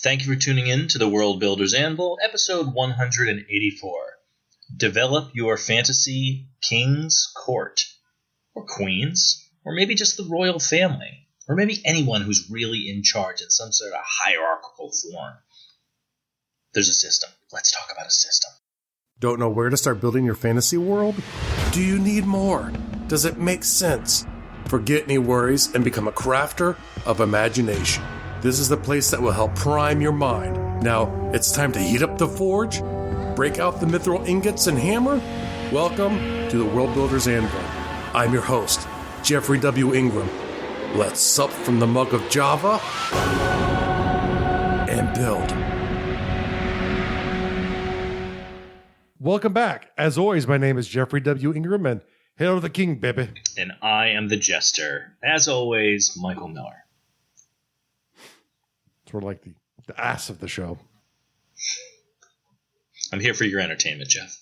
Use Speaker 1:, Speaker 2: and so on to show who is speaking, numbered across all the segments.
Speaker 1: Thank you for tuning in to the World Builder's Anvil, episode 184. Develop your fantasy king's court, or queens, or maybe just the royal family, or maybe anyone who's really in charge in some sort of hierarchical form. There's a system. Let's talk about a system.
Speaker 2: Don't know where to start building your fantasy world? Do you need more? Does it make sense? Forget any worries and become a crafter of imagination. This is the place that will help prime your mind. Now, it's time to heat up the forge, break out the mithril ingots and hammer. Welcome to the World Builder's Anvil. I'm your host, Jeffrey W. Ingram. Let's sup from the mug of Java and build. Welcome back. As always, my name is Jeffrey W. Ingram, and hail to the king, baby.
Speaker 1: And I am the jester. As always, Michael Miller.
Speaker 2: Sort of like the ass of the show.
Speaker 1: I'm here for your entertainment, Jeff.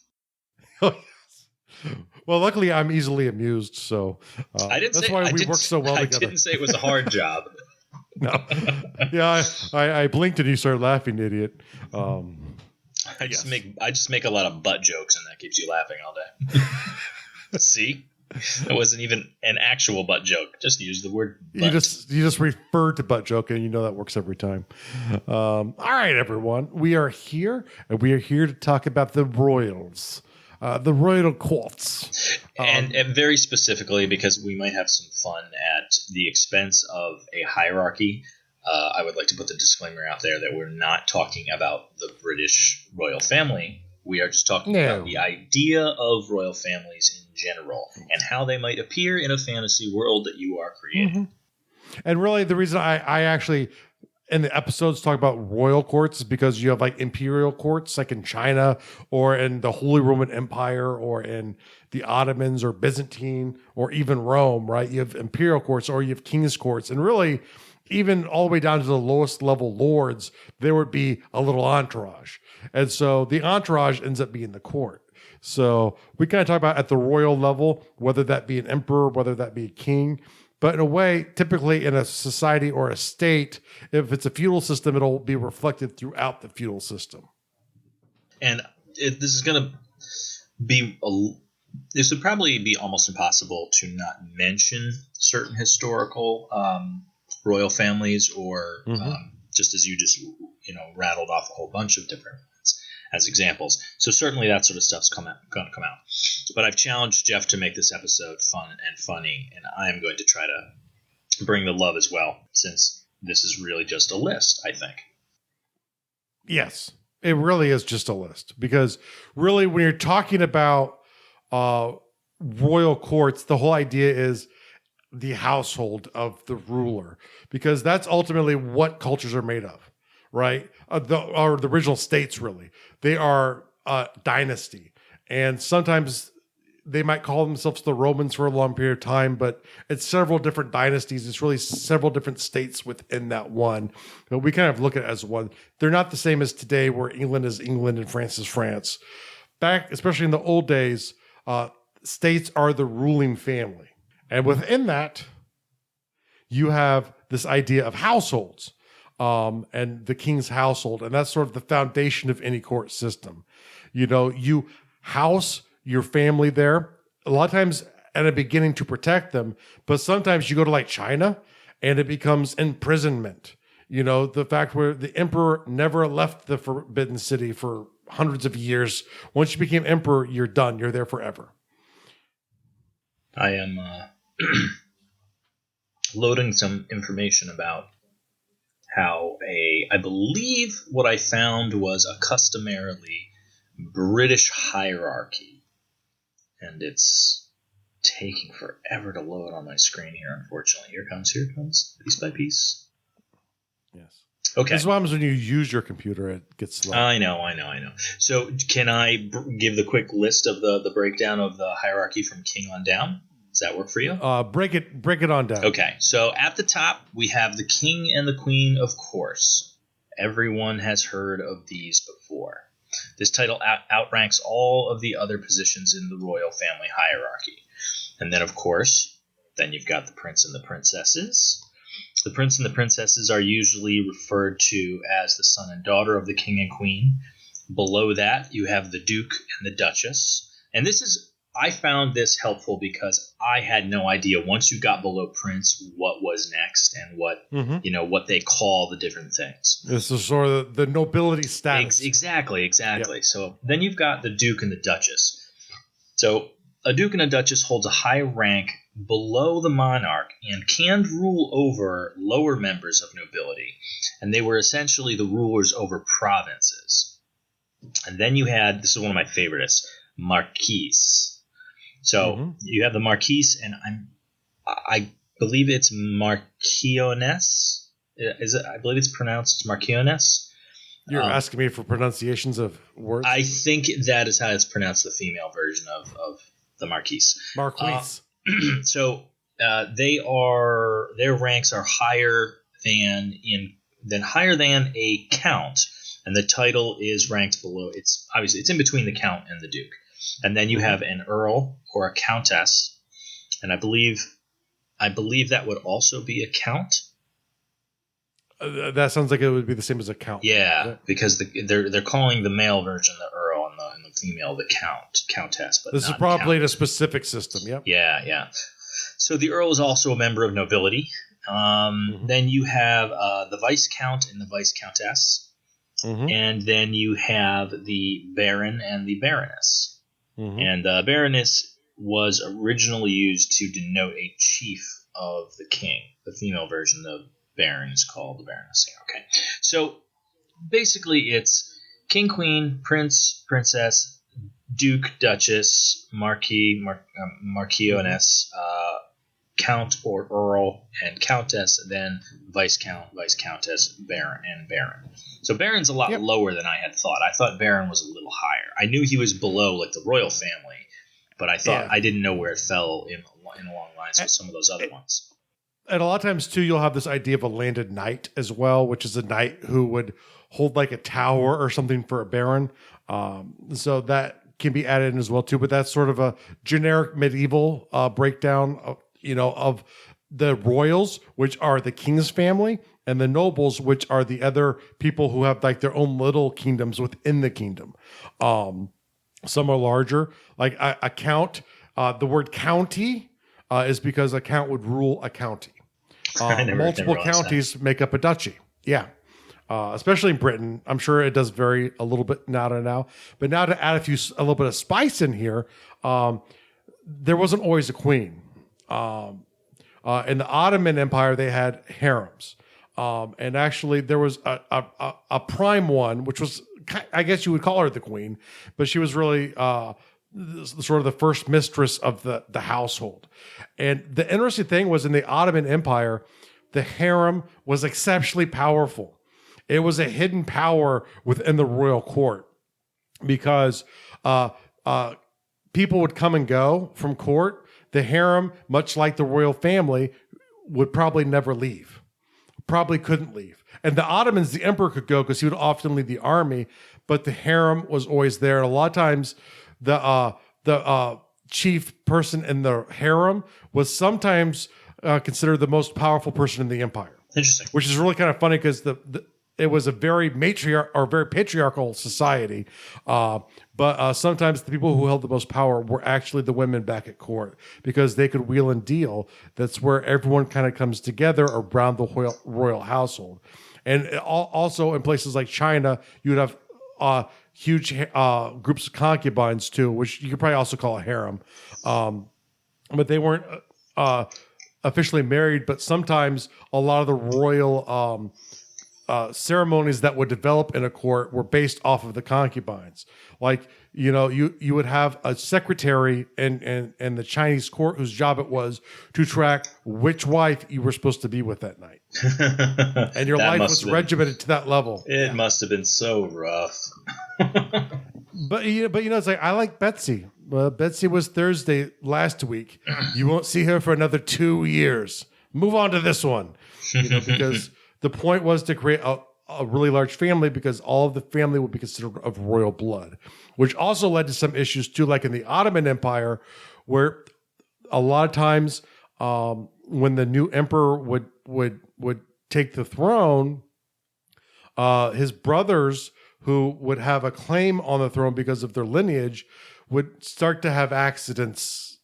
Speaker 2: Oh, yes. Well, luckily, I'm easily amused, so that's why we work so well together.
Speaker 1: I didn't say it was a hard job.
Speaker 2: No. Yeah, I blinked and you started laughing, idiot.
Speaker 1: I just make a lot of butt jokes, and that keeps you laughing all day. See? It wasn't even an actual butt joke. Just use the word butt.
Speaker 2: You just referred to butt joke, and you know that works every time. All right, everyone. We are here, and we are here to talk about the royals, the royal courts.
Speaker 1: And very specifically, because we might have some fun at the expense of a hierarchy, I would like to put the disclaimer out there that we're not talking about the British royal family. We are just talking about the idea of royal families in general and how they might appear in a fantasy world that you are creating.
Speaker 2: Mm-hmm. And really, the reason I actually, in the episodes, talk about royal courts is because you have like imperial courts, like in China or in the Holy Roman Empire or in the Ottomans or Byzantine or even Rome, right? You have imperial courts or you have king's courts. And really, even all the way down to the lowest level lords, there would be a little entourage. And so the entourage ends up being the court. So we kind of talk about at the royal level, whether that be an emperor, whether that be a king. But in a way, typically in a society or a state, if it's a feudal system, it'll be reflected throughout the feudal system.
Speaker 1: And this is going to be this would probably be almost impossible to not mention certain historical royal families, or just as you just rattled off a whole bunch of different ones as examples. So certainly that sort of stuff's going to come out. But I've challenged Jeff to make this episode fun and funny, and I am going to try to bring the love as well, since this is really just a list, I think.
Speaker 2: Yes, it really is just a list, because really when you're talking about royal courts, the whole idea is the household of the ruler, because that's ultimately what cultures are made of, right? The original states, really. They are a dynasty. And sometimes they might call themselves the Romans for a long period of time, but it's several different dynasties. It's really several different states within that one. But we kind of look at it as one. They're not the same as today, where England is England and France is France. Back, especially in the old days, states are the ruling family. And within that, you have this idea of households, and the king's household. And that's sort of the foundation of any court system. You house your family there, a lot of times at the beginning to protect them, but sometimes you go to like China and it becomes imprisonment. The fact where the emperor never left the Forbidden City for hundreds of years. Once you became emperor, you're done. You're there forever.
Speaker 1: I am loading some information about how I believe what I found was a customarily British hierarchy. And it's taking forever to load on my screen here, unfortunately. Here it comes, piece by piece.
Speaker 2: Yes.
Speaker 1: Okay.
Speaker 2: This is what happens when you use your computer. It gets slow.
Speaker 1: I know. So can I give the quick list of the breakdown of the hierarchy from king on down? Does that work for you?
Speaker 2: Break it on down.
Speaker 1: Okay, so at the top, we have the king and the queen, of course. Everyone has heard of these before. This title outranks all of the other positions in the royal family hierarchy. And then, of course, then you've got the prince and the princesses, The prince and the princesses are usually referred to as the son and daughter of the king and queen. Below that, you have the duke and the duchess. And I found this helpful because I had no idea once you got below prince what was next and what they call the different things.
Speaker 2: This is sort of the nobility status.
Speaker 1: Exactly.
Speaker 2: Yep.
Speaker 1: So then you've got the duke and the duchess. So a duke and a duchess holds a high rank below the monarch and can rule over lower members of nobility. And they were essentially the rulers over provinces. And then you had, this is one of my favorites, marquise. So you have the marquise, and I believe it's marquioness. I believe it's pronounced marquioness.
Speaker 2: You're asking me for pronunciations of words?
Speaker 1: I think that is how it's pronounced, the female version of the marquise.
Speaker 2: Marquise.
Speaker 1: So their ranks are higher than a count. And the title is ranked below. It's in between the count and the duke. And then you have an earl or a countess. And I believe that would also be a count.
Speaker 2: That sounds like it would be the same as a count.
Speaker 1: Yeah, because they're calling the male version the earl and the female the countess. But
Speaker 2: this is probably in a specific system. Yep.
Speaker 1: Yeah. So the earl is also a member of nobility. Then you have the viscount and the viscountess. And then you have the baron and the baroness. And baroness was originally used to denote a chief of the king. The female version of baron is called the baroness. Okay. So basically it's king, queen, prince, princess, duke, duchess, marquis, marquioness, count or earl, and countess, then viscount, viscountess, baron, and baron. So baron's a lot lower than I had thought. I thought baron was a little higher. I knew he was below like the royal family, but I thought I didn't know where it fell in along lines with some of those other ones.
Speaker 2: And a lot of times too, you'll have this idea of a landed knight as well, which is a knight who would hold like a tower or something for a baron. So that can be added in as well too. But that's sort of a generic medieval breakdown of the royals, which are the king's family, and the nobles, which are the other people who have like their own little kingdoms within the kingdom. Some are larger, like a count. The word county is because a count would rule a county. Multiple counties make up a duchy. Yeah. Especially in Britain. I'm sure it does vary a little bit now to now. But now to add a little bit of spice in here, there wasn't always a queen. In the Ottoman Empire, they had harems. And actually, there was a prime one, which was, I guess you would call her the queen, but she was really sort of the first mistress of the household. And the interesting thing was in the Ottoman Empire, the harem was exceptionally powerful. It was a hidden power within the royal court because people would come and go from court. The harem, much like the royal family, would probably never leave. Probably couldn't leave. And the Ottomans, the emperor could go because he would often lead the army, but the harem was always there. And a lot of times, the chief person in the harem was sometimes considered the most powerful person in the empire.
Speaker 1: Interesting.
Speaker 2: Which is really kind of funny because it was a very very patriarchal society. But sometimes the people who held the most power were actually the women back at court because they could wheel and deal. That's where everyone kind of comes together around the royal household. And also in places like China, you would have huge groups of concubines too, which you could probably also call a harem. But they weren't officially married, but sometimes a lot of the royal ceremonies that would develop in a court were based off of the concubines. Like, you would have a secretary in the Chinese court whose job it was to track which wife you were supposed to be with that night. And your life was regimented to that level.
Speaker 1: It must have been so rough.
Speaker 2: But it's like, I like Betsy. Betsy was Thursday last week. You won't see her for another 2 years. Move on to this one. Because the point was to create a really large family because all of the family would be considered of royal blood, which also led to some issues too, like in the Ottoman Empire, where a lot of times when the new emperor would would take the throne, his brothers who would have a claim on the throne because of their lineage would start to have accidents.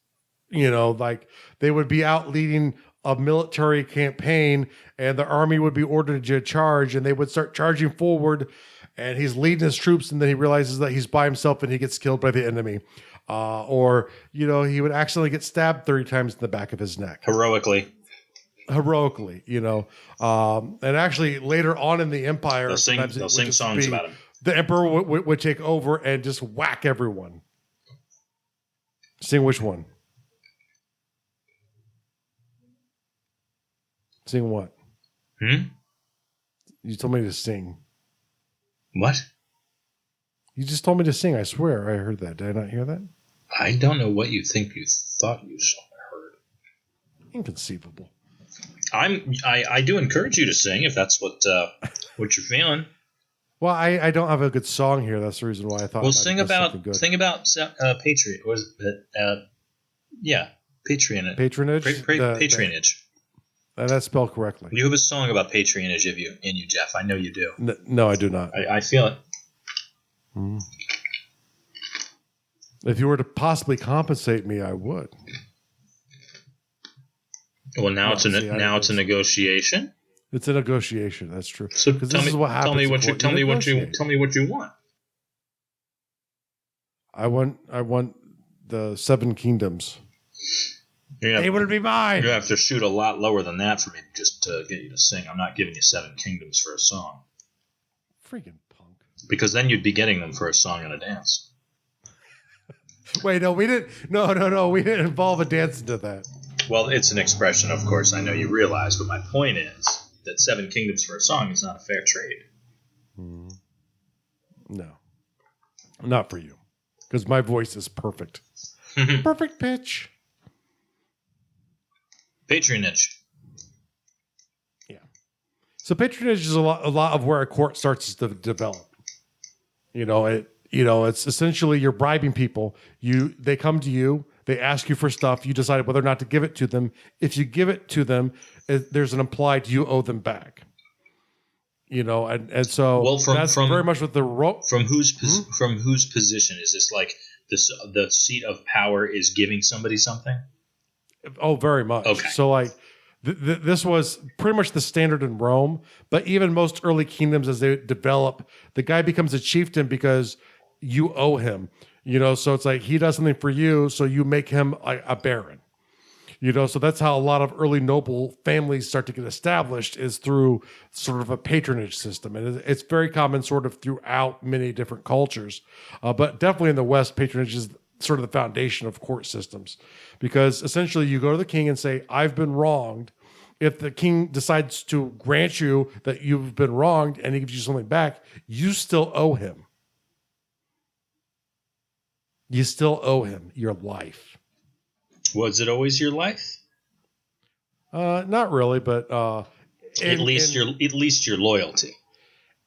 Speaker 2: Like they would be out leading a military campaign and the army would be ordered to charge, and they would start charging forward, and he's leading his troops, and then he realizes that he's by himself and he gets killed by the enemy. Or he would accidentally get stabbed 30 times in the back of his neck.
Speaker 1: Heroically,
Speaker 2: and actually later on in the empire,
Speaker 1: they'll sing songs about him.
Speaker 2: The emperor would take over and just whack everyone. Sing which one? Sing what? You told me to sing.
Speaker 1: What?
Speaker 2: You just told me to sing. I swear I heard that. Did I not hear that?
Speaker 1: I don't know what you think you thought you heard.
Speaker 2: Inconceivable.
Speaker 1: I do encourage you to sing if that's what you're feeling.
Speaker 2: Well, I don't have a good song here. That's the reason why I thought.
Speaker 1: Well, sing about Patriot. Was it? Patronage.
Speaker 2: Patronage.
Speaker 1: Patronage.
Speaker 2: That's spelled correctly.
Speaker 1: You have a song about patronage in you, Jeff. I know you do.
Speaker 2: No, I do not.
Speaker 1: I feel it.
Speaker 2: If you were to possibly compensate me, I would.
Speaker 1: Well, now it's a negotiation.
Speaker 2: It's a negotiation. That's true.
Speaker 1: So this is what happens. Tell me what you want.
Speaker 2: I want the 7 kingdoms. They would be mine.
Speaker 1: You have to shoot a lot lower than that for me just to get you to sing. I'm not giving you 7 kingdoms for a song.
Speaker 2: Freaking punk.
Speaker 1: Because then you'd be getting them for a song and a dance.
Speaker 2: Wait, no, we didn't. No, we didn't involve a dance into that.
Speaker 1: Well, it's an expression, of course. I know you realize, but my point is that 7 kingdoms for a song is not a fair trade.
Speaker 2: No, not for you, because my voice is perfect. Perfect pitch.
Speaker 1: Patronage.
Speaker 2: Yeah. So patronage is a lot of where a court starts to develop. It's essentially you're bribing people. They come to you, they ask you for stuff, you decide whether or not to give it to them. If you give it to them, there's an implied you owe them back. And so that's very much what the
Speaker 1: from whose position is this? Like the seat of power is giving somebody something?
Speaker 2: Oh, very much.
Speaker 1: Okay.
Speaker 2: So like this was pretty much the standard in Rome, but even most early kingdoms as they develop, the guy becomes a chieftain because you owe him. So it's like he does something for you, so you make him a baron. So that's how a lot of early noble families start to get established, is through sort of a patronage system. And it's very common sort of throughout many different cultures. But definitely in the West, patronage is sort of the foundation of court systems, because essentially you go to the king and say, I've been wronged. If the king decides to grant you that you've been wronged and he gives you something back, you still owe him. You still owe him your life.
Speaker 1: Was it always your life?
Speaker 2: Not really, but
Speaker 1: at least your loyalty.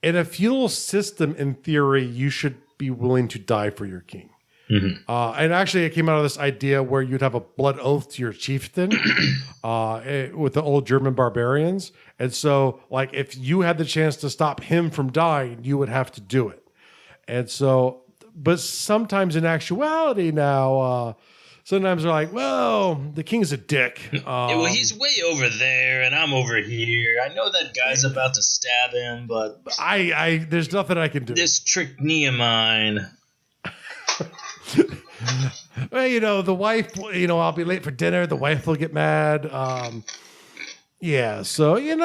Speaker 2: In a feudal system, in theory, you should be willing to die for your king.
Speaker 1: Mm-hmm.
Speaker 2: And actually, it came out of this idea where you'd have a blood oath to your chieftain with the old German barbarians. And so, like, if you had the chance to stop him from dying, you would have to do it. And so, but sometimes in actuality now, sometimes they're like, well, the king's a dick.
Speaker 1: Well, he's way over there and I'm over here. I know that guy's about to stab him, but
Speaker 2: there's nothing I can do.
Speaker 1: This trick knee of mine.
Speaker 2: Well, the wife, I'll be late for dinner. The wife will get mad. So, you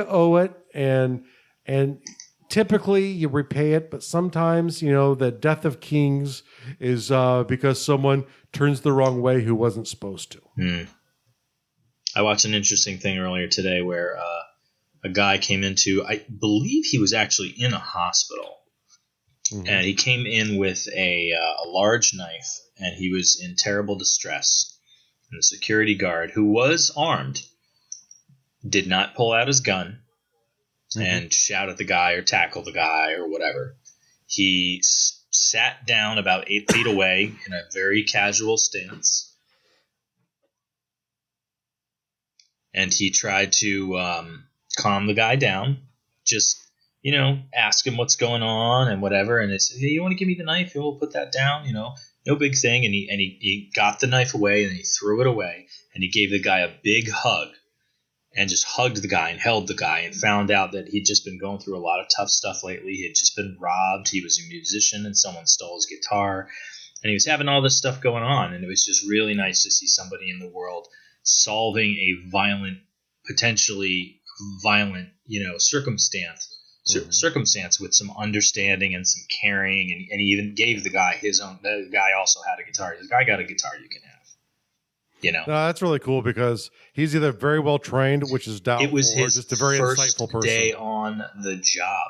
Speaker 2: owe it. And typically you repay it, but sometimes, the death of kings is because someone turns the wrong way who wasn't supposed to.
Speaker 1: I watched an interesting thing earlier today where a guy came into, I believe he was actually in a hospital. Mm-hmm. And he came in with a large knife, and he was in terrible distress. And the security guard, who was armed, did not pull out his gun and shout at the guy or tackle the guy or whatever. He sat down about 8 feet away in a very casual stance and he tried to calm the guy down. Just, ask him what's going on and whatever. And they said, hey, you want to give me the knife? We'll put that down, no big thing. And he got the knife away and he threw it away. And he gave the guy a big hug and just hugged the guy and held the guy and found out that he'd just been going through a lot of tough stuff lately. He had just been robbed. He was a musician and someone stole his guitar. And he was having all this stuff going on. And it was just really nice to see somebody in the world solving a potentially violent, circumstance with some understanding and some caring, and he even gave the guy his own. The guy also had a guitar. The guy got a guitar you can have.
Speaker 2: No, that's really cool because he's either very well trained, which is doubtful,
Speaker 1: it was his
Speaker 2: or just a very insightful person.
Speaker 1: Day on the job.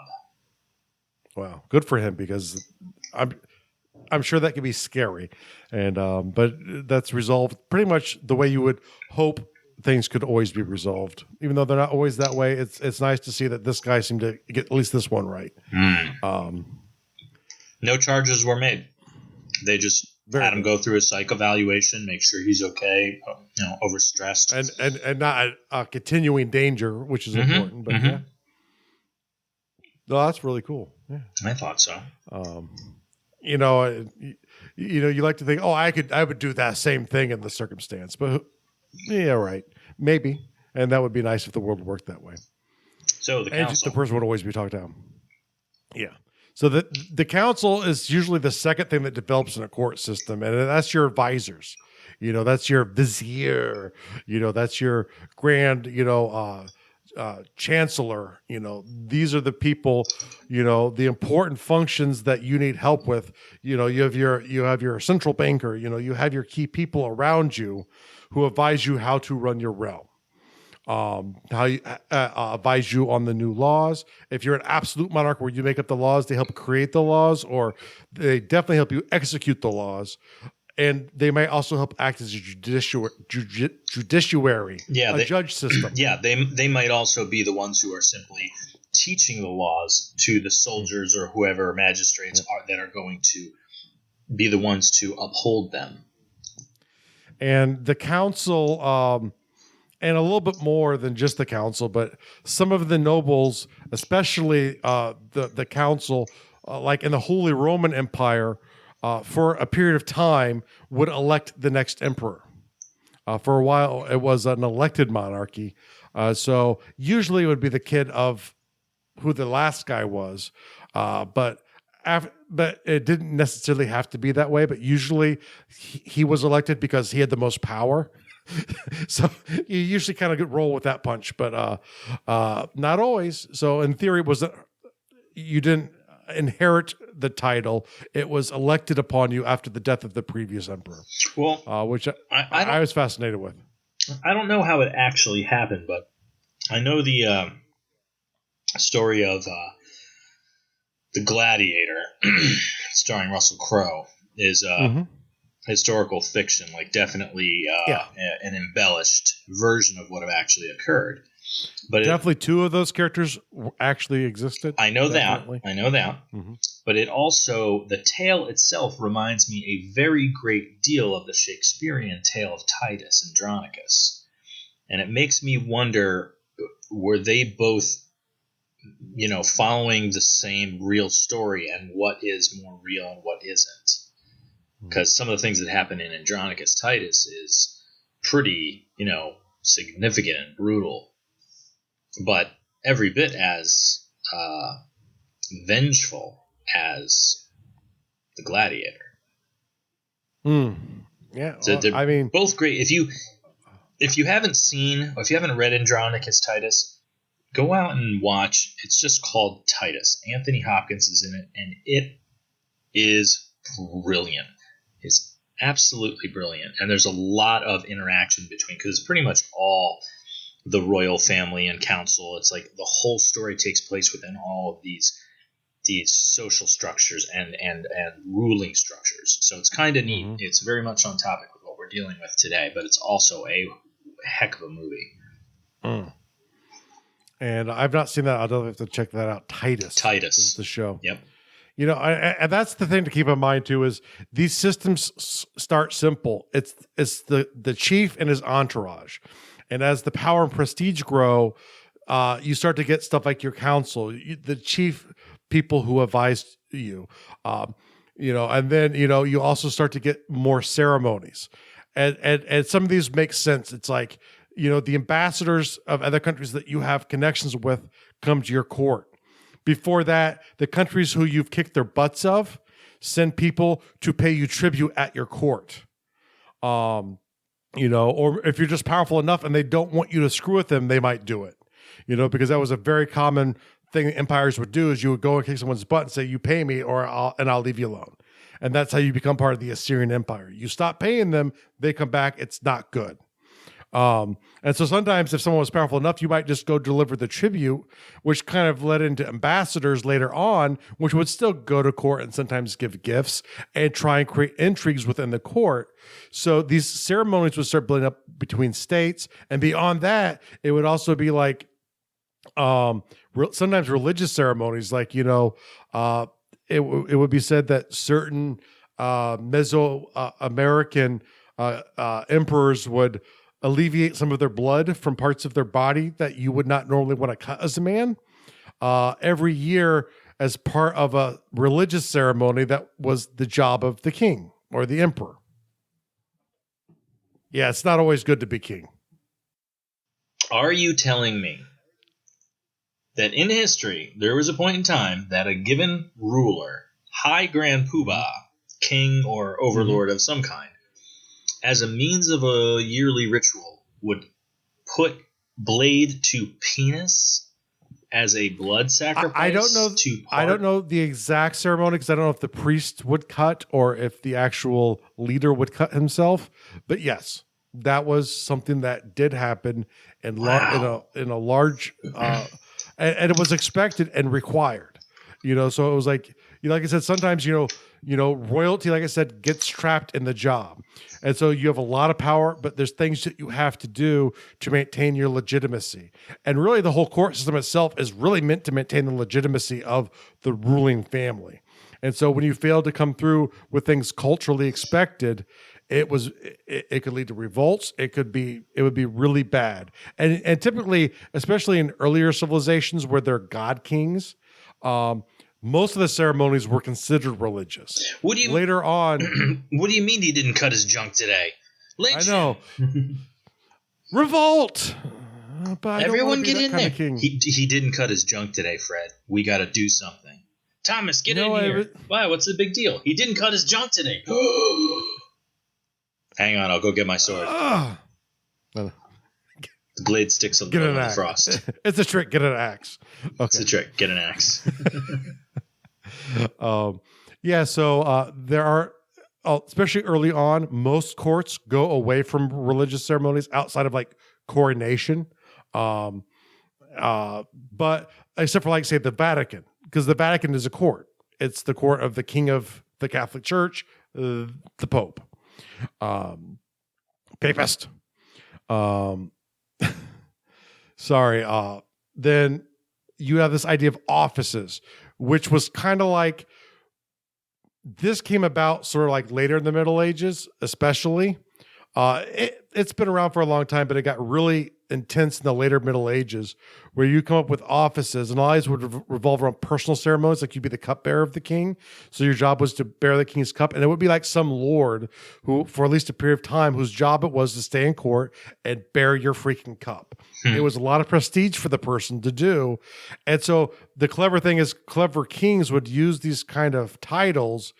Speaker 2: Wow, good for him because I'm sure that can be scary, and but that's resolved pretty much the way you would hope things could always be resolved, even though they're not always that way. It's nice to see that this guy seemed to get at least this one right.
Speaker 1: No charges were made. They just had him go through a psych evaluation, make sure he's okay, overstressed,
Speaker 2: and not a continuing danger, which is important. But yeah, no, that's really cool. Yeah,
Speaker 1: I thought so.
Speaker 2: You like to think, I would do that same thing in the circumstance, but yeah, right, maybe, and that would be nice if the world worked that way.
Speaker 1: So the council,
Speaker 2: the person would always be talked down. Yeah. So the council is usually the second thing that develops in a court system, and that's your advisors. That's your vizier. That's your grand. Chancellor. These are the people. The important functions that you need help with. You have your central banker. You have your key people around you who advise you how to run your realm. How you advise you on the new laws. If you're an absolute monarch where you make up the laws, they help create the laws, or they definitely help you execute the laws. And they might also help act as a judiciary, judge system.
Speaker 1: Yeah, they might also be the ones who are simply teaching the laws to the soldiers or whoever magistrates are that are going to be the ones to uphold them.
Speaker 2: And the council, and a little bit more than just the council, but some of the nobles, especially the council, like in the Holy Roman Empire, for a period of time, would elect the next emperor. For a while, it was an elected monarchy. So usually it would be the kid of who the last guy was. But it didn't necessarily have to be that way. But usually he was elected because he had the most power. So you usually kind of roll with that punch, but not always. So in theory, you didn't inherit the title; it was elected upon you after the death of the previous emperor.
Speaker 1: Well,
Speaker 2: which I was fascinated with.
Speaker 1: I don't know how it actually happened, but I know the story of the Gladiator, starring Russell Crowe, is historical fiction, like definitely an embellished version of what have actually occurred. But
Speaker 2: definitely two of those characters actually existed.
Speaker 1: I know that. Mm-hmm. But it also, the tale itself reminds me a very great deal of the Shakespearean tale of Titus Andronicus. And it makes me wonder, were they both, following the same real story, and what is more real and what isn't? Because some of the things that happen in Andronicus Titus is pretty, significant and brutal, but every bit as vengeful as the Gladiator.
Speaker 2: Yeah,
Speaker 1: so both great. If you haven't seen, or if you haven't read Andronicus Titus, go out and watch. It's just called Titus. Anthony Hopkins is in it, and it is brilliant. It's absolutely brilliant, and there's a lot of interaction between, because it's pretty much all the royal family and council. It's like the whole story takes place within all of these social structures and ruling structures. So it's kind of neat. It's very much on topic with what we're dealing with today, but it's also a heck of a movie.
Speaker 2: And I've not seen that. I'll have to check that out. Titus is the show.
Speaker 1: Yep.
Speaker 2: And that's the thing to keep in mind too, is these systems start simple. It's the chief and his entourage. And as the power and prestige grow, you start to get stuff like your council, the chief people who advise you, and then, you also start to get more ceremonies. And some of these make sense. It's like, the ambassadors of other countries that you have connections with come to your court. Before that, the countries who you've kicked their butts of send people to pay you tribute at your court. Or if you're just powerful enough and they don't want you to screw with them, they might do it. Because that was a very common thing that empires would do, is you would go and kick someone's butt and say, you pay me or I'll leave you alone. And that's how you become part of the Assyrian Empire. You stop paying them, they come back. It's not good. And so sometimes if someone was powerful enough, you might just go deliver the tribute, which kind of led into ambassadors later on, which would still go to court and sometimes give gifts and try and create intrigues within the court. So these ceremonies would start building up between states. And beyond that, it would also be like, sometimes religious ceremonies, like, it would be said that certain Mesoamerican emperors would alleviate some of their blood from parts of their body that you would not normally want to cut as a man. Every year, as part of a religious ceremony, that was the job of the king or the emperor. Yeah, it's not always good to be king.
Speaker 1: Are you telling me that in history, there was a point in time that a given ruler, high grand poobah, king or overlord of some kind, as a means of a yearly ritual, would put blade to penis as a blood sacrifice?
Speaker 2: I don't know the exact ceremony, because I don't know if the priest would cut or if the actual leader would cut himself. But yes, that was something that did happen in a large, and it was expected and required. So it was like, like I said, sometimes royalty, like I said, gets trapped in the job. And so you have a lot of power, but there's things that you have to do to maintain your legitimacy. And really the whole court system itself is really meant to maintain the legitimacy of the ruling family. And so when you fail to come through with things culturally expected, it could lead to revolts. It would be really bad. And typically, especially in earlier civilizations where they're god kings, most of the ceremonies were considered religious. Later on,
Speaker 1: what do you mean he didn't cut his junk today?
Speaker 2: I know. Revolt. But
Speaker 1: everyone get in there. He didn't cut his junk today, Fred. We got to do something. Thomas, get in here. Why? What's the big deal? He didn't cut his junk today. Hang on, I'll go get my sword. The blade sticks a little in the frost.
Speaker 2: It's a trick. Get an axe. Okay.
Speaker 1: It's a trick. Get an axe.
Speaker 2: So there are, especially early on, most courts go away from religious ceremonies outside of like coronation. But except for, like, say, the Vatican, because the Vatican is a court. It's the court of the king of the Catholic Church, the Pope, papist. Then you have this idea of offices, which was kind of like, this came about sort of like later in the Middle Ages, especially. It's been around for a long time, but it got really intense in the later Middle Ages, where you come up with offices, and all these would revolve around personal ceremonies. Like, you'd be the cupbearer of the king. So your job was to bear the king's cup. And it would be like some lord who, for at least a period of time, whose job it was to stay in court and bear your freaking cup. It was a lot of prestige for the person to do. And so the clever thing is, clever kings would use these kind of titles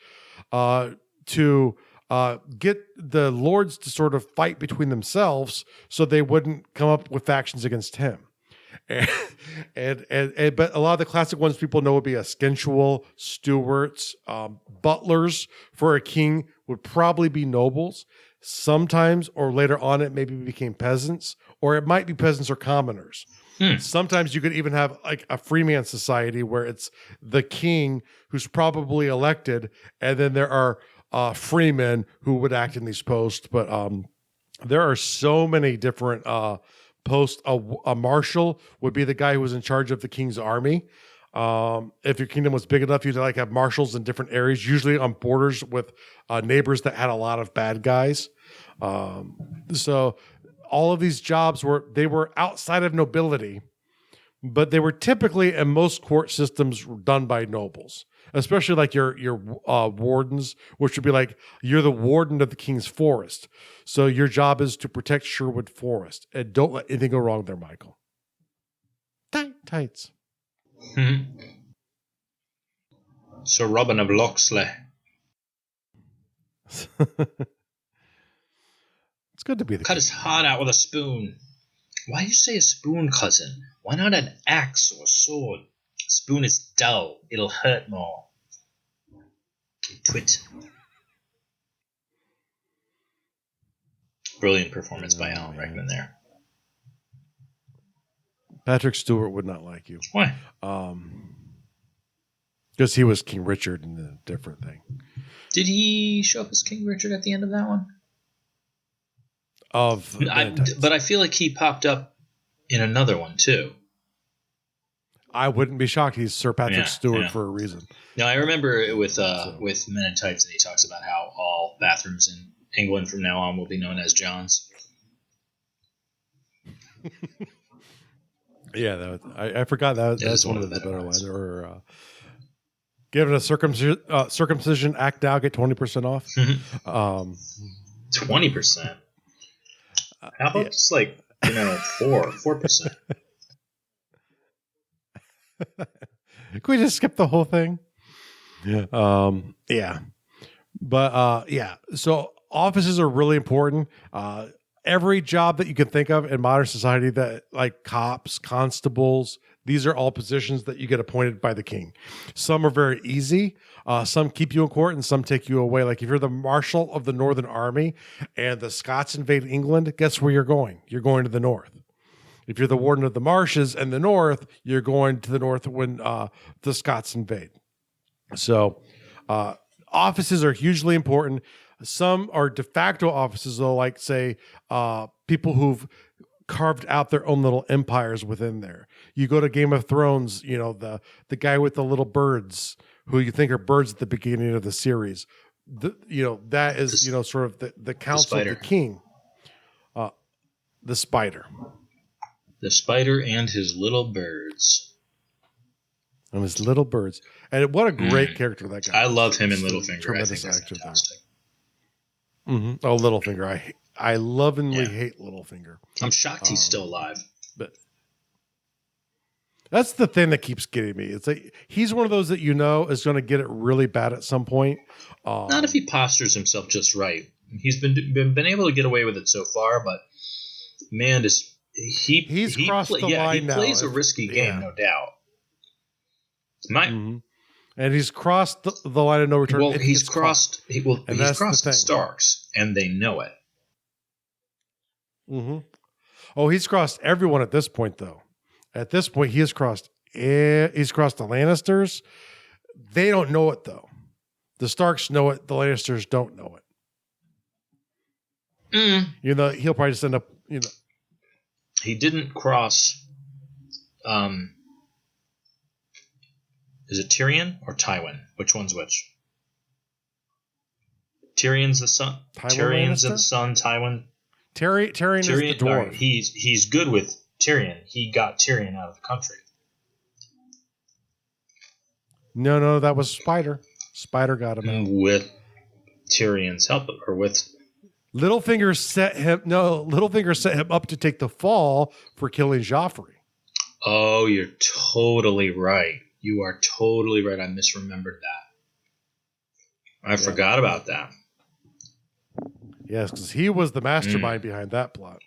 Speaker 2: to get the lords to sort of fight between themselves, so they wouldn't come up with factions against him. But a lot of the classic ones people know would be a skinchwal, stewards, butlers for a king would probably be nobles. Sometimes, or later on, it maybe became peasants, or it might be peasants or commoners. Sometimes you could even have like a freeman society where it's the king who's probably elected, and then there are freemen who would act in these posts. But there are so many different posts. A marshal would be the guy who was in charge of the king's army. If your kingdom was big enough, you'd like have marshals in different areas, usually on borders with neighbors that had a lot of bad guys. So all of these jobs were outside of nobility, but they were typically in most court systems done by nobles, especially like your wardens, which would be like you're the warden of the king's forest. So your job is to protect Sherwood Forest, and don't let anything go wrong there, Michael. Tights.
Speaker 1: Sir Robin of Locksley.
Speaker 2: It's good to be the
Speaker 1: Cut his heart out with a spoon. Why do you say a spoon, cousin? Why not an axe or a sword? A spoon is dull. It'll hurt more. Twit. Brilliant performance by Alan Rickman there.
Speaker 2: Patrick Stewart would not like you.
Speaker 1: Why?
Speaker 2: Because he was King Richard in a different thing.
Speaker 1: Did he show up as King Richard at the end of that one? But I feel like he popped up in another one too.
Speaker 2: I wouldn't be shocked. He's Sir Patrick Stewart for a reason.
Speaker 1: No, I remember it with Men in Tights, and he talks about how all bathrooms in England from now on will be known as John's.
Speaker 2: Yeah, I forgot that. That's one of the better lines. Or given a circumcision act now, get 20% off.
Speaker 1: 20%. How about just like 4%?
Speaker 2: Can we just skip the whole thing? Yeah. But so offices are really important. Every job that you can think of in modern society, that like cops, constables, these are all positions that you get appointed by the king. Some are very easy. Some keep you in court and some take you away. Like if you're the marshal of the Northern Army and the Scots invade England, guess where you're going? You're going to the north. If you're the warden of the marshes and the north, you're going to the north when the Scots invade. So offices are hugely important. Some are de facto offices, though, like, say, people who've carved out their own little empires within there. You go to Game of Thrones, the guy with the little birds, who you think are birds at the beginning of the series. That is, sort of the council of the king. The spider.
Speaker 1: The spider and his little birds.
Speaker 2: And his little birds. And what a great character that guy
Speaker 1: I love him in Littlefinger. I think that's fantastic.
Speaker 2: Mm-hmm. Oh, Littlefinger. I lovingly hate Littlefinger.
Speaker 1: I'm shocked he's still alive.
Speaker 2: But that's the thing that keeps getting me. It's like he's one of those that is going to get it really bad at some point.
Speaker 1: Not if he postures himself just right. He's been able to get away with it so far, but man, he's
Speaker 2: crossed the line now.
Speaker 1: He plays a risky game, no doubt.
Speaker 2: And he's crossed the line of no return.
Speaker 1: Well, he's crossed the Starks, and they know it.
Speaker 2: Mm-hmm. Oh, he's crossed everyone at this point, though. At this point, he's crossed the Lannisters. They don't know it, though. The Starks know it. The Lannisters don't know it. He'll probably just end up.
Speaker 1: He didn't cross. Is it Tyrion or Tywin? Which one's which? Tyrion's the son. Tyrion's the son. Tywin.
Speaker 2: Tyrion is the dwarf.
Speaker 1: No, he's good with Tyrion. He got Tyrion out of the country.
Speaker 2: No, that was Spider. Spider got him out.
Speaker 1: With Tyrion's help, or with
Speaker 2: Littlefinger set him up to take the fall for killing Joffrey.
Speaker 1: Oh, you're totally right. You are totally right. I misremembered that. I forgot about that.
Speaker 2: Yes, because he was the mastermind behind that plot.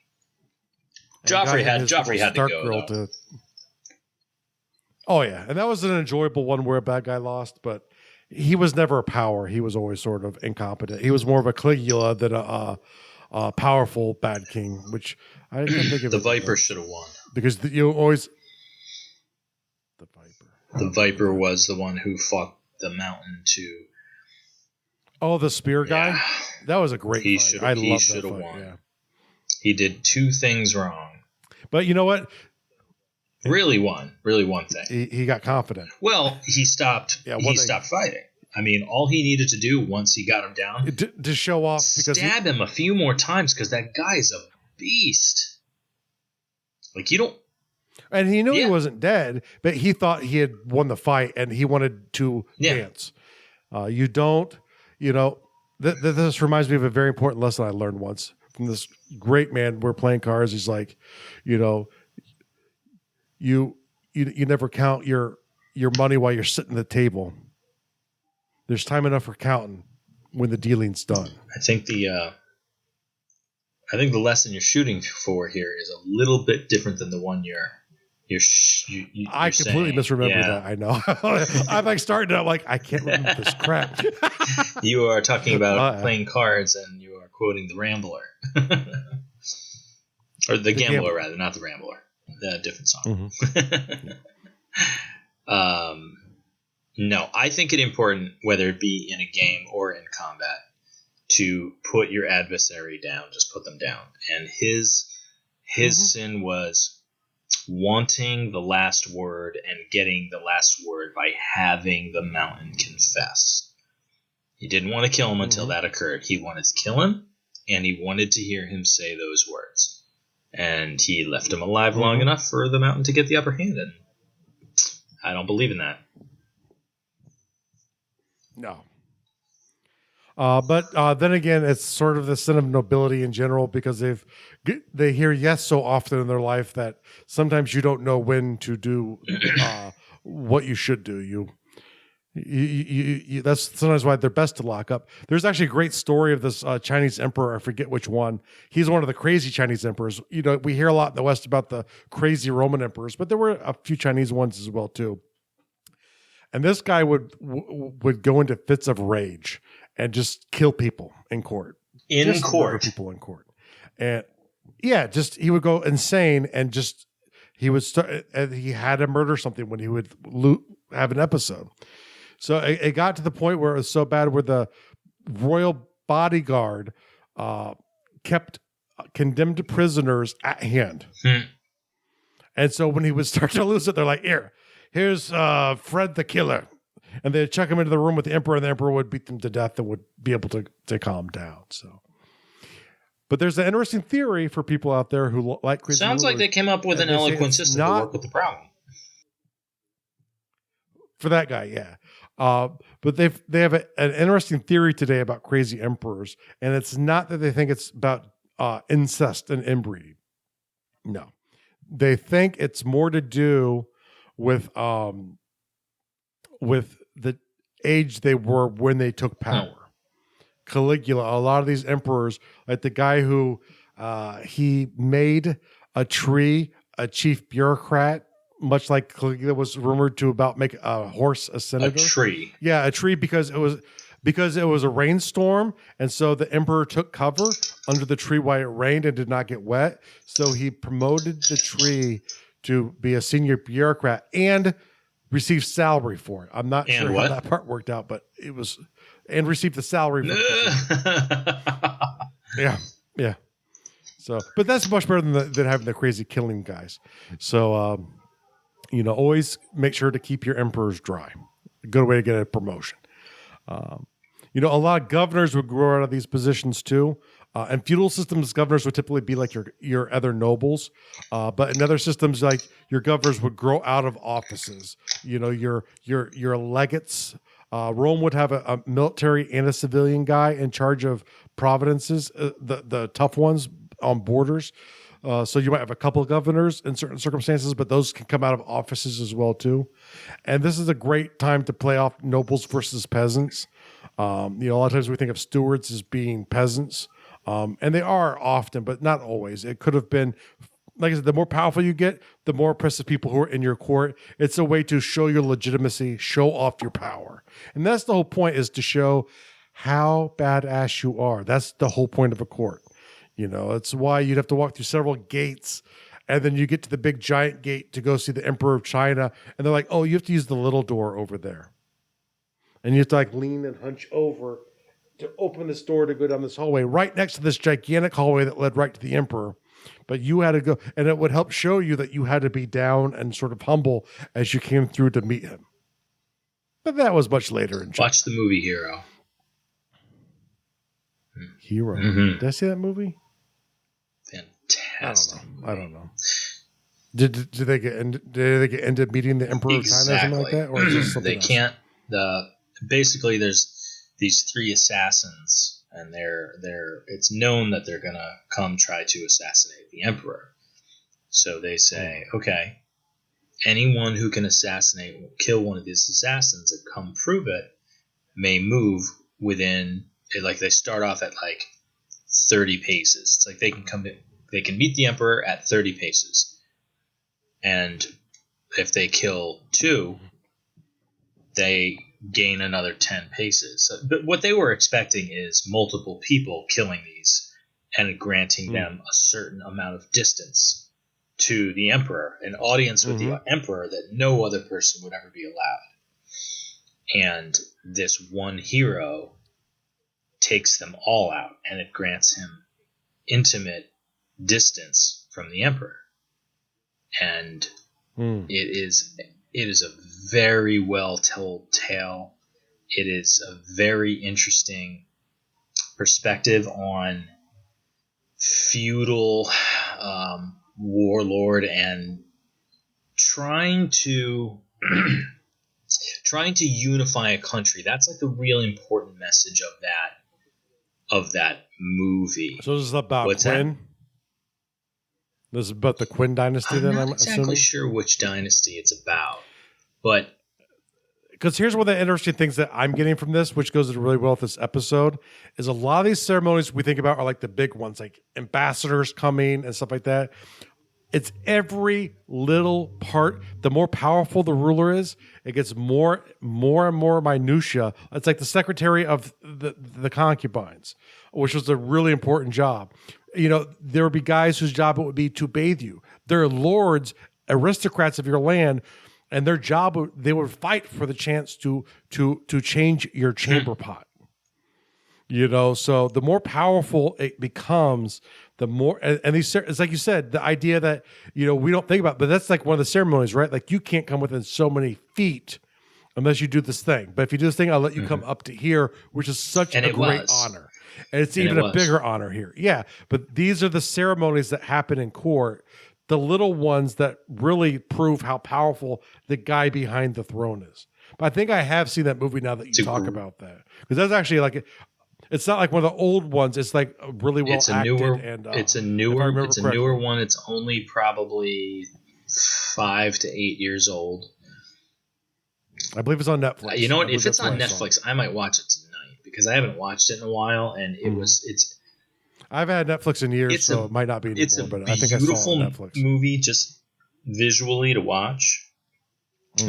Speaker 1: Joffrey had to go.
Speaker 2: Oh, yeah. And that was an enjoyable one where a bad guy lost, but he was never a power. He was always sort of incompetent. He was more of a Caligula than a powerful bad king, which I didn't think of.
Speaker 1: The Viper should have won.
Speaker 2: Because you always... The Viper.
Speaker 1: The Viper was the one who fought the mountain to...
Speaker 2: Oh, the spear guy? Yeah. That was a great fight. I love that fight. Won. Yeah.
Speaker 1: He did two things wrong.
Speaker 2: But you know what?
Speaker 1: Really one thing.
Speaker 2: He got confident.
Speaker 1: Well, he stopped. Stopped fighting. I mean, all he needed to do once he got him down
Speaker 2: to show off, because
Speaker 1: stab him a few more times, because that guy is a beast. Like, you don't.
Speaker 2: And he knew he wasn't dead, but he thought he had won the fight and he wanted to dance. You don't, this reminds me of a very important lesson I learned once from this great man. We're playing cards. He's like, you never count your money while you're sitting at the table. There's time enough for counting when the dealing's done.
Speaker 1: I think the lesson you're shooting for here is a little bit different than the one you're
Speaker 2: I completely misremember that. I know. I'm like starting out like I can't remember this crap.
Speaker 1: You are talking about playing cards, and you are quoting the Rambler, or the Gambler, rather, not the Rambler. The different song.
Speaker 2: Mm-hmm.
Speaker 1: No, I think it important, whether it be in a game or in combat, to put your adversary down. Just put them down. And his sin was wanting the last word and getting the last word by having the mountain confess. He didn't want to kill him until that occurred. He wanted to kill him, and he wanted to hear him say those words. And he left him alive long enough for the mountain to get the upper hand. And I don't believe in that.
Speaker 2: No. But then again, it's sort of the sin of nobility in general, because they hear yes so often in their life that sometimes you don't know when to do what you should do. You that's sometimes why they're best to lock up. There's actually a great story of this Chinese emperor. I forget which one. He's one of the crazy Chinese emperors. We hear a lot in the West about the crazy Roman emperors, but there were a few Chinese ones as well too. And this guy would go into fits of rage and just kill people in court. People in court. And he would go insane and he would start, and he had to murder something when he would have an episode. So it got to the point where it was so bad where the royal bodyguard kept condemned prisoners at hand. And so when he would start to lose it, they're like, here's Fred the Killer. And they'd chuck him into the room with the emperor, and the emperor would beat them to death and would be able to calm down. So, but there's an interesting theory for people out there who like crazy.
Speaker 1: Sounds like they came up with an eloquent system to work with the problem.
Speaker 2: For that guy, yeah. But they have an interesting theory today about crazy emperors, and it's not that they think it's about incest and inbreeding. No, they think it's more to do with the age they were when they took power. Caligula, a lot of these emperors, like the guy who he made a tree a chief bureaucrat, much like Caligula was rumored to make a horse a senator.
Speaker 1: A tree.
Speaker 2: Yeah, a tree because it was a rainstorm, and so the emperor took cover under the tree while it rained and did not get wet. So he promoted the tree to be a senior bureaucrat and received salary for it. I'm not sure how that part worked out, but it was, and received the salary for it. Yeah. So, but that's much better than having the crazy killing guys. So, always make sure to keep your emperors dry. A good way to get a promotion. A lot of governors would grow out of these positions too. In feudal systems, governors would typically be like your other nobles. But in other systems, like your governors would grow out of offices. Your legates. Rome would have a military and a civilian guy in charge of provinces, the tough ones on borders. So you might have a couple of governors in certain circumstances, but those can come out of offices as well too. And this is a great time to play off nobles versus peasants. A lot of times we think of stewards as being peasants. And they are often, but not always. It could have been, like I said, the more powerful you get, the more oppressive people who are in your court. It's a way to show your legitimacy, show off your power. And that's the whole point, is to show how badass you are. That's the whole point of a court. It's why you'd have to walk through several gates, and then you get to the big giant gate to go see the Emperor of China. And they're like, oh, you have to use the little door over there. And you have to lean and hunch over to open this door to go down this hallway right next to this gigantic hallway that led right to the emperor. But you had to go, and it would help show you that you had to be down and sort of humble as you came through to meet him. But that was much later in China.
Speaker 1: Watch the movie Hero.
Speaker 2: Hero. Mm-hmm. Did I see that movie?
Speaker 1: fantastic.
Speaker 2: I don't know. Did they get ended meeting the Emperor of China or something like that, or is this something
Speaker 1: They
Speaker 2: else?
Speaker 1: can't. Basically there's these 3 assassins, and it's known that they're gonna come try to assassinate the Emperor. So they say, okay, anyone who can kill one of these assassins and come prove it may move within. Like they start off at like 30 paces. It's like they can meet the Emperor at 30 paces, and if they kill 2, they gain another 10 paces. So, but what they were expecting is multiple people killing these and granting them a certain amount of distance to the Emperor, an audience with the Emperor that no other person would ever be allowed. And this one hero takes them all out, and it grants him intimate distance from the Emperor. And it is a very well told tale. It is a very interesting perspective on feudal warlord and trying to unify a country. That's like the really important message of that movie.
Speaker 2: So this is about Quinn? This is about the Quinn dynasty, then, I'm
Speaker 1: exactly
Speaker 2: assuming?
Speaker 1: Sure which dynasty it's about. But
Speaker 2: because here's one of the interesting things that I'm getting from this, which goes really well with this episode, is a lot of these ceremonies we think about are like the big ones, like ambassadors coming and stuff like that. It's every little part. The more powerful the ruler is, it gets more and more minutia. It's like the secretary of the concubines, which was a really important job. You know, there would be guys whose job it would be to bathe you. They're lords, aristocrats of your land, and their job, they would fight for the chance to change your chamber pot. You know, so the more powerful it becomes, the more, and these, it's like you said, the idea that, you know, we don't think about, but that's like one of the ceremonies, right? Like you can't come within so many feet unless you do this thing. But if you do this thing, I'll let you come up to here, which is such a great honor. And it's even a bigger honor here. Yeah. But these are the ceremonies that happen in court, the little ones that really prove how powerful the guy behind the throne is. But I think I have seen that movie now that you talk about that. Because that's actually like, it's not like one of the old ones. It's like really well acted.
Speaker 1: It's a newer one. It's only probably 5 to 8 years old.
Speaker 2: I believe it's on Netflix.
Speaker 1: You know what? If it's on Netflix, I might watch it tonight because I haven't watched it in a while, and
Speaker 2: I've had Netflix in years, so it might not be anymore. But I think I saw it on Netflix.
Speaker 1: Movie just visually to watch,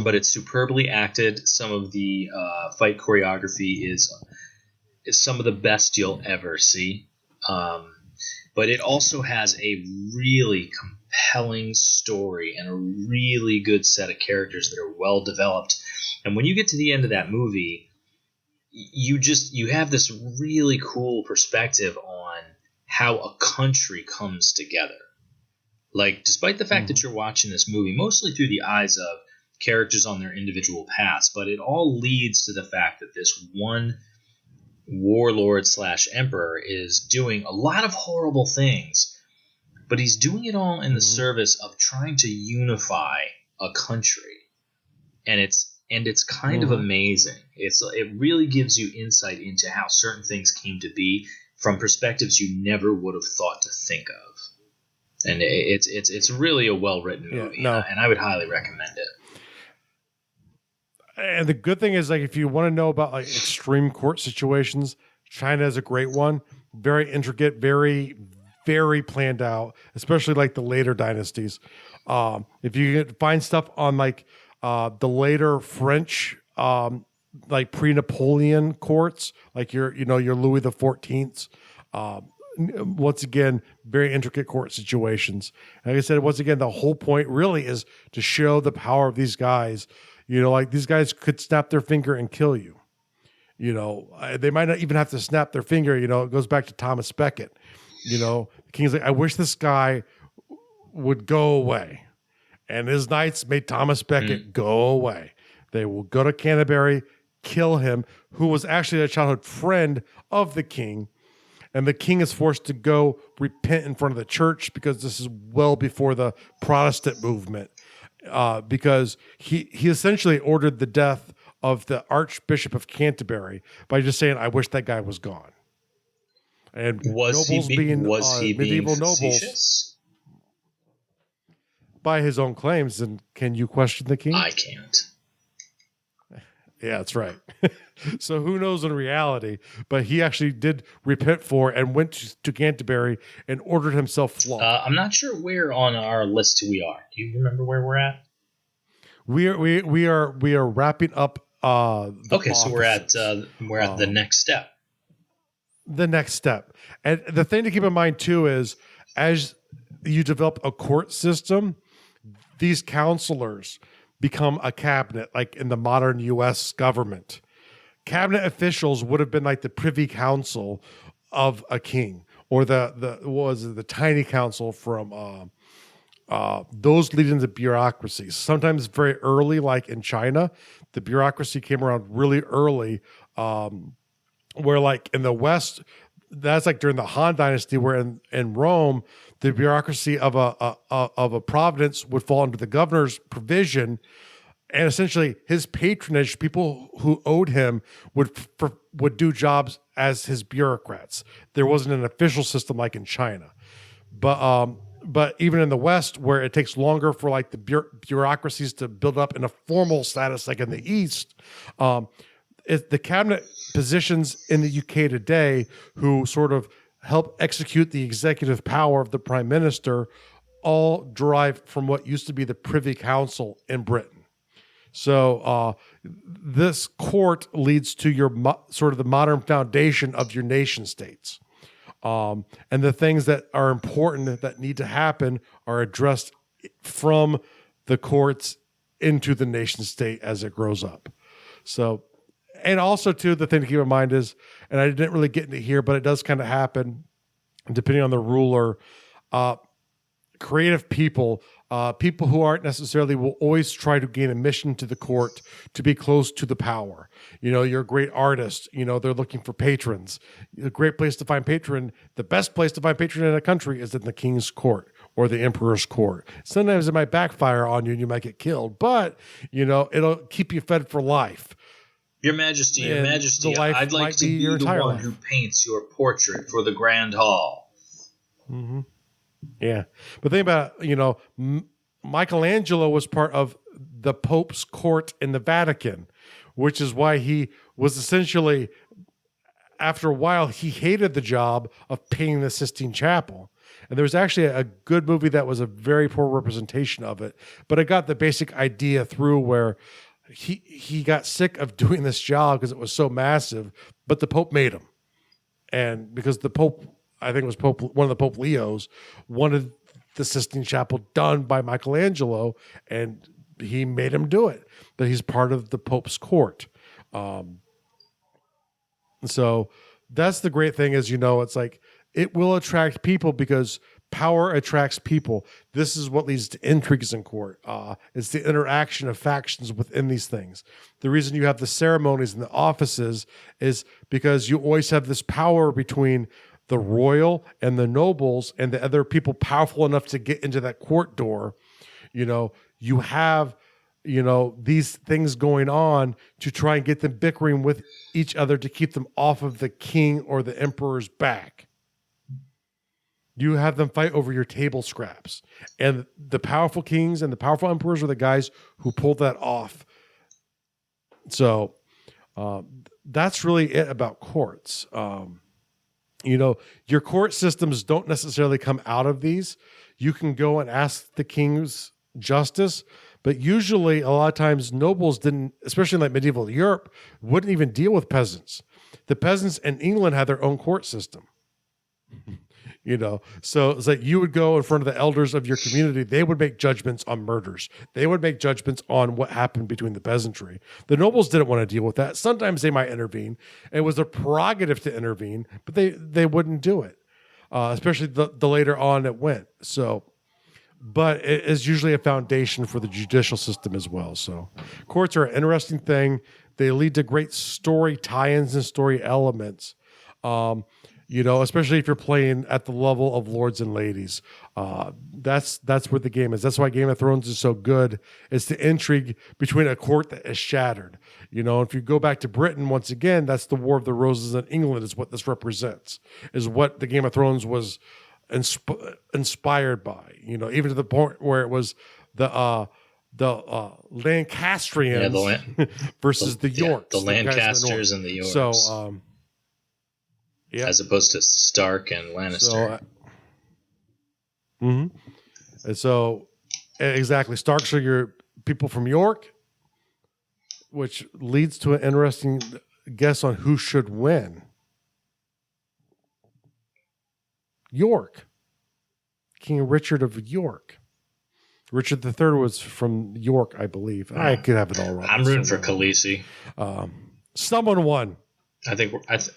Speaker 1: but it's superbly acted. Some of the fight choreography is some of the best you'll ever see. But it also has a really compelling story and a really good set of characters that are well developed. And when you get to the end of that movie, you have this really cool perspective on how a country comes together. Like, despite the fact that you're watching this movie mostly through the eyes of characters on their individual paths, but it all leads to the fact that this one warlord / emperor is doing a lot of horrible things, but he's doing it all in the service of trying to unify a country. And it's kind of amazing. It really gives you insight into how certain things came to be from perspectives you never would have thought to think of. And it's really a well-written movie, and I would highly recommend it.
Speaker 2: And the good thing is, like, if you want to know about like extreme court situations, China is a great one. Very intricate, very, very planned out, especially like the later dynasties. If you can find stuff on like the later French, like pre-Napoleon courts, like your Louis the 14th. Once again, very intricate court situations. Like I said, once again, the whole point really is to show the power of these guys. You know, like these guys could snap their finger and kill you. You know, they might not even have to snap their finger. You know, it goes back to Thomas Becket. You know, the king's like, I wish this guy would go away. And his knights made Thomas Becket go away. They will go to Canterbury, kill him, who was actually a childhood friend of the king. And the king is forced to go repent in front of the church because this is well before the Protestant movement. Because he essentially ordered the death of the Archbishop of Canterbury by just saying, "I wish that guy was gone." And
Speaker 1: Was
Speaker 2: nobles
Speaker 1: he
Speaker 2: being
Speaker 1: being
Speaker 2: medieval nobles
Speaker 1: facetious?
Speaker 2: by his own claims. And can you question the king?
Speaker 1: I can't.
Speaker 2: Yeah, that's right. So who knows in reality? But he actually did repent for and went to Canterbury and ordered himself flogged.
Speaker 1: I'm not sure where on our list we are. Do you remember where we're at?
Speaker 2: We are wrapping up.
Speaker 1: Okay, so we're at the next step.
Speaker 2: The next step, and the thing to keep in mind too is, as you develop a court system, these counselors become a cabinet, like in the modern U.S. government. Cabinet officials would have been like the privy council of a king, or the tiny council from those leading to bureaucracies. Sometimes very early, like in China, the bureaucracy came around really early. Where like in the West, that's like during the Han Dynasty, where in Rome, the bureaucracy of a province would fall under the governor's provision, and essentially his patronage, people who owed him would do jobs as his bureaucrats. There wasn't an official system like in China, but even in the West, where it takes longer for like the bureaucracies to build up in a formal status, like in the East, the cabinet positions in the UK today, who sort of help execute the executive power of the prime minister, all derive from what used to be the Privy Council in Britain. So this court leads to your sort of the modern foundation of your nation states. And the things that are important that need to happen are addressed from the courts into the nation state as it grows up. So, and also too, the thing to keep in mind is, and I didn't really get into here, but it does kind of happen depending on the ruler, creative people, people who aren't necessarily, will always try to gain admission to the court to be close to the power. You know, you're a great artist, you know, they're looking for patrons. A great place to find patron, the best place to find patron in a country is in the king's court or the emperor's court. Sometimes it might backfire on you and you might get killed, but, you know, it'll keep you fed for life.
Speaker 1: Your Majesty, I'd like to be the one who paints your portrait for the Grand Hall.
Speaker 2: Mm-hmm. Yeah. But think about, you know, Michelangelo was part of the Pope's court in the Vatican, which is why he was essentially, after a while, he hated the job of painting the Sistine Chapel. And there was actually a good movie that was a very poor representation of it, but it got the basic idea through, where he got sick of doing this job because it was so massive, but the Pope made him. And because the Pope, I think it was one of the Pope Leos, wanted the Sistine Chapel done by Michelangelo, and he made him do it. But he's part of the Pope's court. So that's the great thing is, you know, it's like it will attract people because power attracts people. This is what leads to intrigues in court. It's the interaction of factions within these things. The reason you have the ceremonies and the offices is because you always have this power between the royal and the nobles and the other people powerful enough to get into that court door. You know, you have, you know, these things going on to try and get them bickering with each other to keep them off of the king or the emperor's back. You have them fight over your table scraps. And the powerful kings and the powerful emperors are the guys who pulled that off. So that's really it about courts. You know, your court systems don't necessarily come out of these. You can go and ask the king's justice, but usually a lot of times nobles didn't, especially in like medieval Europe, wouldn't even deal with peasants. The peasants in England had their own court system. You know, so it's like you would go in front of the elders of your community. They would make judgments on murders. They would make judgments on what happened between the peasantry. The nobles didn't want to deal with that. Sometimes they might intervene. It was their prerogative to intervene, but they wouldn't do it, especially the later on it went. So, but it is usually a foundation for the judicial system as well. So courts are an interesting thing. They lead to great story tie-ins and story elements. especially if you're playing at the level of lords and ladies. That's what the game is. That's why Game of Thrones is so good. It's the intrigue between a court that is shattered. If you go back to Britain, once again, that's the War of the Roses in England is what this represents, is what the Game of Thrones was inspired by, even to the point where it was the Lancastrians versus the Yorks.
Speaker 1: The Lancasters and the Yorks.
Speaker 2: So, yeah.
Speaker 1: As opposed to Stark and Lannister.
Speaker 2: And so, exactly. Starks are your people from York, which leads to an interesting guess on who should win. York. King Richard of York. Richard III was from York, I believe. I could have it all wrong.
Speaker 1: I'm rooting for Khaleesi.
Speaker 2: Someone won.
Speaker 1: I think
Speaker 2: it's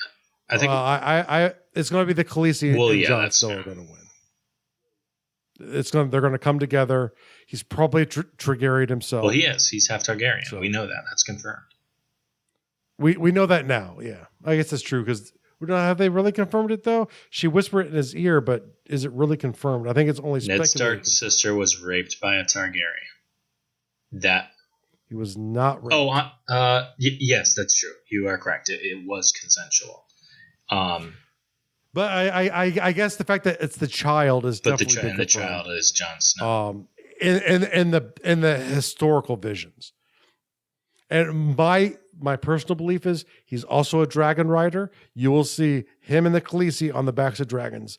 Speaker 2: going to be the Khaleesi and Jon Snow are going to win. They're going to come together. He's probably Targaryen himself.
Speaker 1: Well, he is. He's half Targaryen. So, we know that. That's confirmed.
Speaker 2: We know that now. Yeah, I guess that's true because we don't have they really confirmed it though. She whispered it in his ear, but is it really confirmed? I think it's only speculated.
Speaker 1: Ned Stark's sister was raped by a Targaryen. That
Speaker 2: he was not raped.
Speaker 1: Yes, that's true. You are correct. It was consensual.
Speaker 2: But I guess the fact that it's the child is definitely
Speaker 1: the child is Jon Snow.
Speaker 2: In the historical visions, and my personal belief is he's also a dragon rider. You will see him and the Khaleesi on the backs of dragons.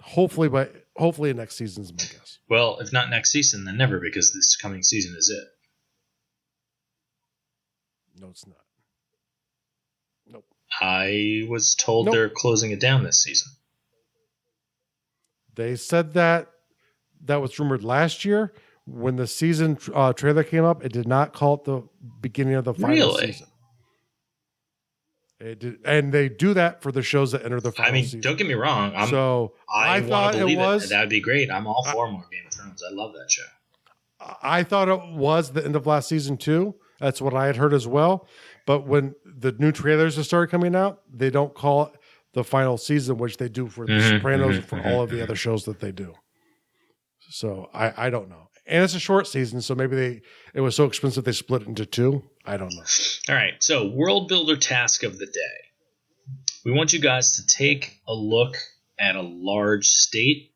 Speaker 2: Hopefully next season is my guess.
Speaker 1: Well, if not next season, then never, because this coming season is it.
Speaker 2: No, it's not. Nope.
Speaker 1: I was told they're closing it down this season.
Speaker 2: They said that was rumored last year. When the season trailer came up, it did not call it the beginning of the final season. It did, and they do that for the shows that enter the final season.
Speaker 1: Don't get me wrong. I thought it was. That would be great. I'm all for more Game of Thrones. I love that show.
Speaker 2: I thought it was the end of last season too. That's what I had heard as well. But when the new trailers have started coming out, they don't call it the final season, which they do for The Sopranos and for all of the other shows that they do. So I don't know. And it's a short season, so maybe it was so expensive they split it into two. I don't know.
Speaker 1: All right, so world builder task of the day. We want you guys to take a look at a large state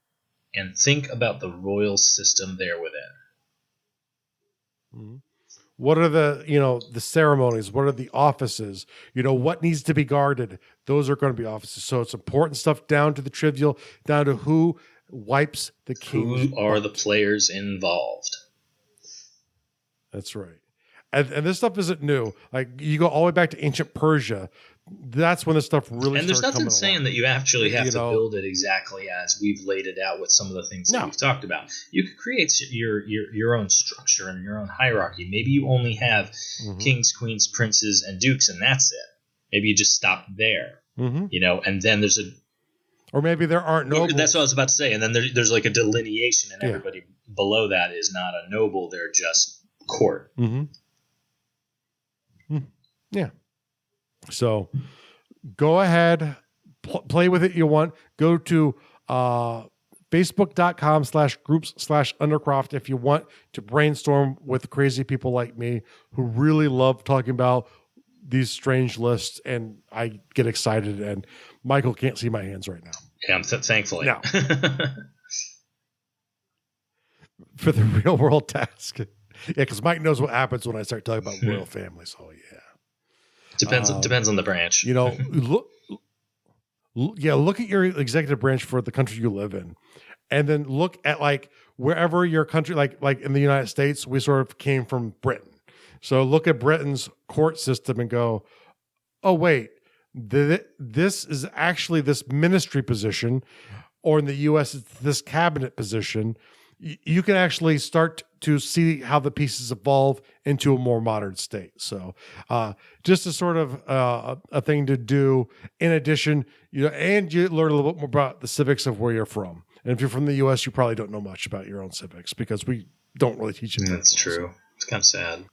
Speaker 1: and think about the royal system there within.
Speaker 2: Mm-hmm. What are the ceremonies? What are the offices? What needs to be guarded? Those are going to be offices. So it's important stuff down to the trivial, down to who wipes the king.
Speaker 1: Who are the players involved?
Speaker 2: That's right. And this stuff isn't new. Like you go all the way back to ancient Persia. That's when this stuff really.
Speaker 1: And there's nothing saying that you actually have to build it exactly as we've laid it out with some of the things that we've talked about. You could create your own structure and your own hierarchy. Maybe you only have kings, queens, princes, and dukes, and that's it. Maybe you just stop there. And then there's
Speaker 2: or maybe there aren't nobles.
Speaker 1: That's what I was about to say. And then there's like a delineation, and everybody below that is not a noble; they're just court.
Speaker 2: Yeah. So go ahead, play with it. You want, go to facebook.com/groups/undercroft if you want to brainstorm with crazy people like me who really love talking about these strange lists, and I get excited, and Michael can't see my hands right now.
Speaker 1: Yeah, thankfully.
Speaker 2: Now, for the real world task. Yeah, because Mike knows what happens when I start talking about royal families. Oh, yeah.
Speaker 1: Depends on the branch.
Speaker 2: Look at your executive branch for the country you live in, and then look at like wherever your country, like in the United States, we sort of came from Britain. So look at Britain's court system and go, oh wait, this is actually this ministry position, or in the U.S. it's this cabinet position. You can actually start to see how the pieces evolve into a more modern state. So just a sort of a thing to do in addition, and you learn a little bit more about the civics of where you're from. And if you're from the U.S., you probably don't know much about your own civics because we don't really teach it.
Speaker 1: That's true. It's kind of sad.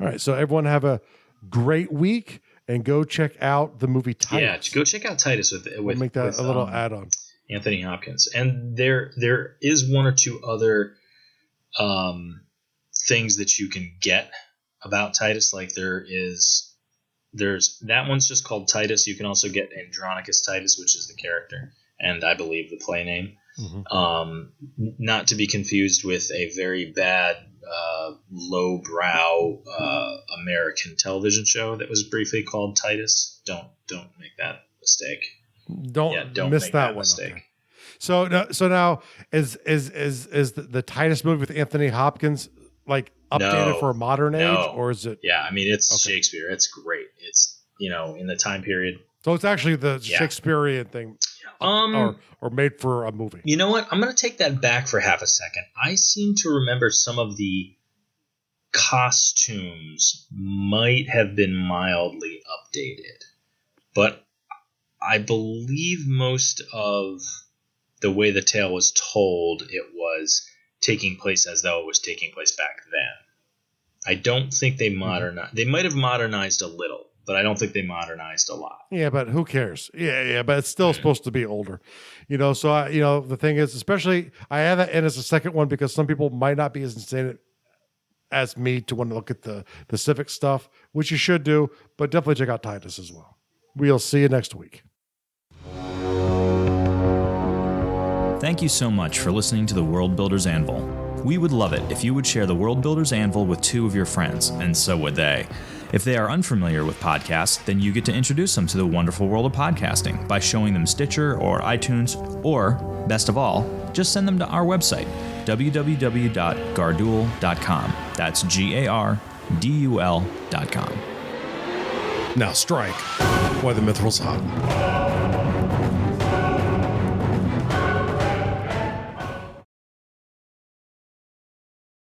Speaker 2: All right. So everyone have a great week, and go check out the movie Titus.
Speaker 1: Yeah, go check out Titus with
Speaker 2: we'll make that a little add-on.
Speaker 1: Anthony Hopkins. And there is one or two other things that you can get about Titus. Like there's that one's just called Titus. You can also get Andronicus Titus, which is the character, and I believe the play name. Not to be confused with a very bad lowbrow American television show that was briefly called Titus. Don't make that mistake.
Speaker 2: Don't miss that one. Mistake. Okay. So now is the Titus movie with Anthony Hopkins like updated for a modern age, or is it?
Speaker 1: Yeah, I mean it's Shakespeare. It's great. It's in the time period.
Speaker 2: So it's actually the Shakespearean thing. Or made for a movie.
Speaker 1: You know what? I'm going to take that back for half a second. I seem to remember some of the costumes might have been mildly updated, but I believe most of the way the tale was told, it was taking place as though it was taking place back then. I don't think they modernized. They might have modernized a little, but I don't think they modernized a lot.
Speaker 2: Yeah, but who cares? Yeah, but it's still supposed to be older. So the thing is, especially I have that in as a second one because some people might not be as insane as me to want to look at the civic stuff, which you should do, but definitely check out Titus as well. We'll see you next week.
Speaker 3: Thank you so much for listening to the World Builders Anvil. We would love it if you would share the World Builders Anvil with 2 of your friends, and so would they. If they are unfamiliar with podcasts, then you get to introduce them to the wonderful world of podcasting by showing them Stitcher or iTunes, or, best of all, just send them to our website, www.gardul.com. That's GARDUL.com.
Speaker 2: Now strike while the mithril's hot.